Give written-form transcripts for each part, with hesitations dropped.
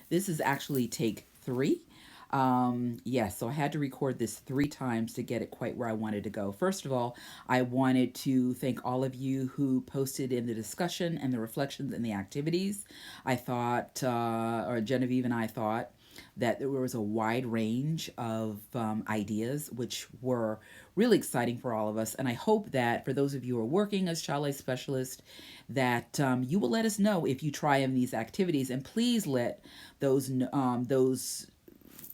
This is actually take three. Yes, so I had to record this three times to get it quite where I wanted to go. First of all, I wanted to thank all of you who posted in the discussion and the reflections and the activities. I thought, or Genevieve and I thought, that there was a wide range of ideas, which were really exciting for all of us. And I hope that for those of you who are working as child life specialists, that you will let us know if you try in these activities, and please let those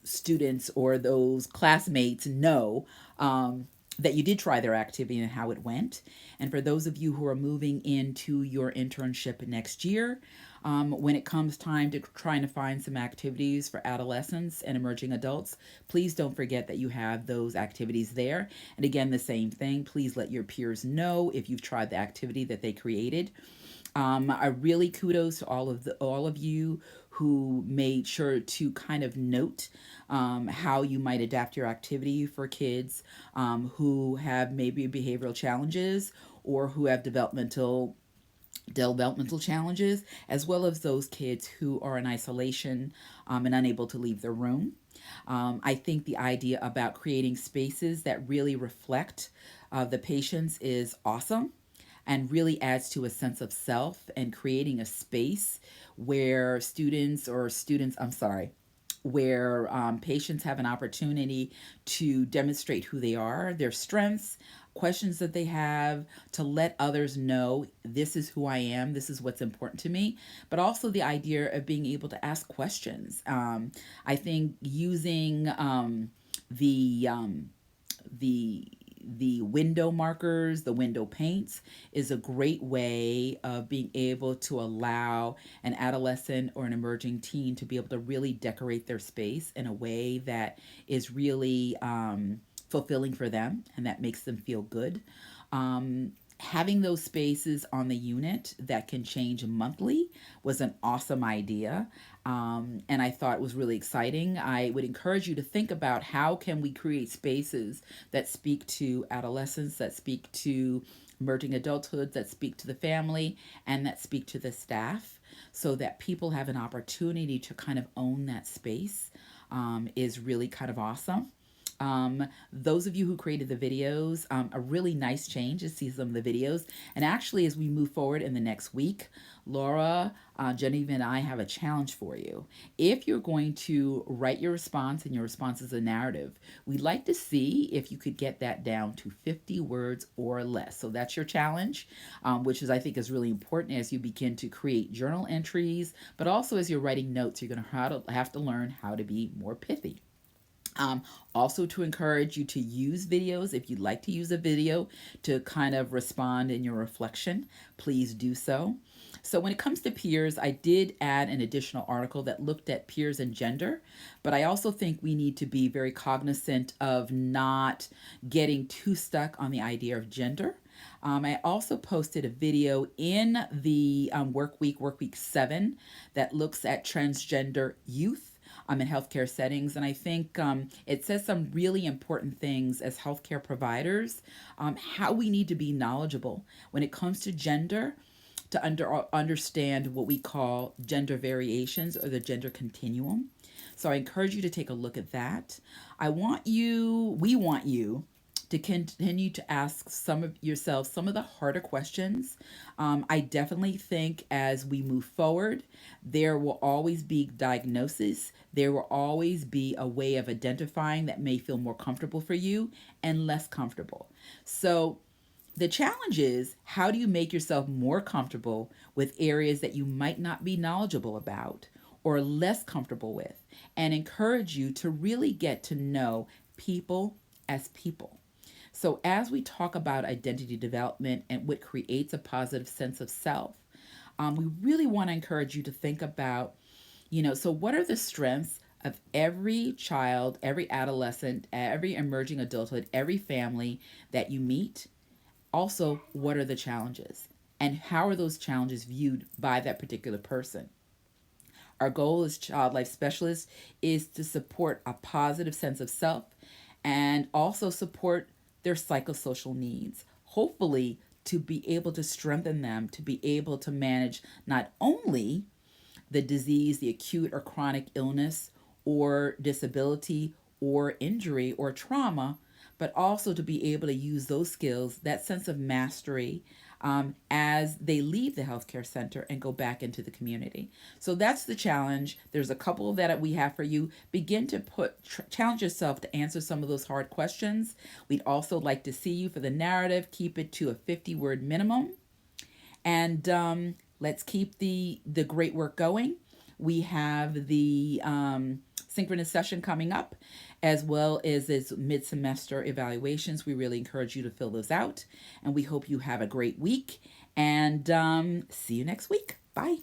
students or those classmates know that you did try their activity and how it went. And for those of you who are moving into your internship next year, when it comes time to trying to find some activities for adolescents and emerging adults, please don't forget that you have those activities there. And again, the same thing, please let your peers know if you've tried the activity that they created. I really kudos to all of you who made sure to kind of note how you might adapt your activity for kids who have maybe behavioral challenges or who have developmental challenges, as well as those kids who are in isolation and unable to leave their room. I think the idea about creating spaces that really reflect the patients is awesome and really adds to a sense of self and creating a space where I'm sorry, where patients have an opportunity to demonstrate who they are, their strengths, questions that they have, to let others know this is who I am, this is what's important to me, but also the idea of being able to ask questions. I think using the the the window markers, the window paints, is a great way of being able to allow an adolescent or an emerging teen to be able to really decorate their space in a way that is really fulfilling for them and that makes them feel good. Having those spaces on the unit that can change monthly was an awesome idea, and I thought it was really exciting. I would encourage you to think about how can we create spaces that speak to adolescence, that speak to emerging adulthood, that speak to the family, and that speak to the staff, so that people have an opportunity to kind of own that space. Is really kind of awesome. Those of you who created the videos, a really nice change to see some of the videos. And actually, as we move forward in the next week, Laura, Genevieve, and I have a challenge for you. If you're going to write your response and your response is a narrative, we'd like to see if you could get that down to 50 words or less. So that's your challenge, which is I think is really important as you begin to create journal entries, but also as you're writing notes, you're going to have to learn how to be more pithy. Also, to encourage you to use videos. If you'd like to use a video to kind of respond in your reflection, please do so. So, when it comes to peers, I did add an additional article that looked at peers and gender, but I also think we need to be very cognizant of not getting too stuck on the idea of gender. I also posted a video in the work week 7, that looks at transgender youth in healthcare settings. And I think it says some really important things as healthcare providers, how we need to be knowledgeable when it comes to gender, to understand what we call gender variations or the gender continuum. So I encourage you to take a look at that. We want you to continue to ask some of yourself some of the harder questions. I definitely think as we move forward, there will always be diagnosis. There will always be a way of identifying that may feel more comfortable for you and less comfortable. So the challenge is, how do you make yourself more comfortable with areas that you might not be knowledgeable about or less comfortable with, and encourage you to really get to know people as people. So, as we talk about identity development and what creates a positive sense of self, we really want to encourage you to think about, so what are the strengths of every child, every adolescent, every emerging adulthood, every family that you meet? Also, what are the challenges? And how are those challenges viewed by that particular person? Our goal as child life specialists is to support a positive sense of self and also support their psychosocial needs. Hopefully, to be able to strengthen them, to be able to manage not only the disease, the acute or chronic illness or disability or injury or trauma, but also to be able to use those skills, that sense of mastery, as they leave the healthcare center and go back into the community. So that's the challenge. There's a couple that we have for you. Begin to challenge yourself to answer some of those hard questions. We'd also like to see you for the narrative. Keep it to a 50-word minimum. And let's keep the great work going. We have the synchronous session coming up, as well as its mid-semester evaluations. We really encourage you to fill those out. And we hope you have a great week. And see you next week. Bye.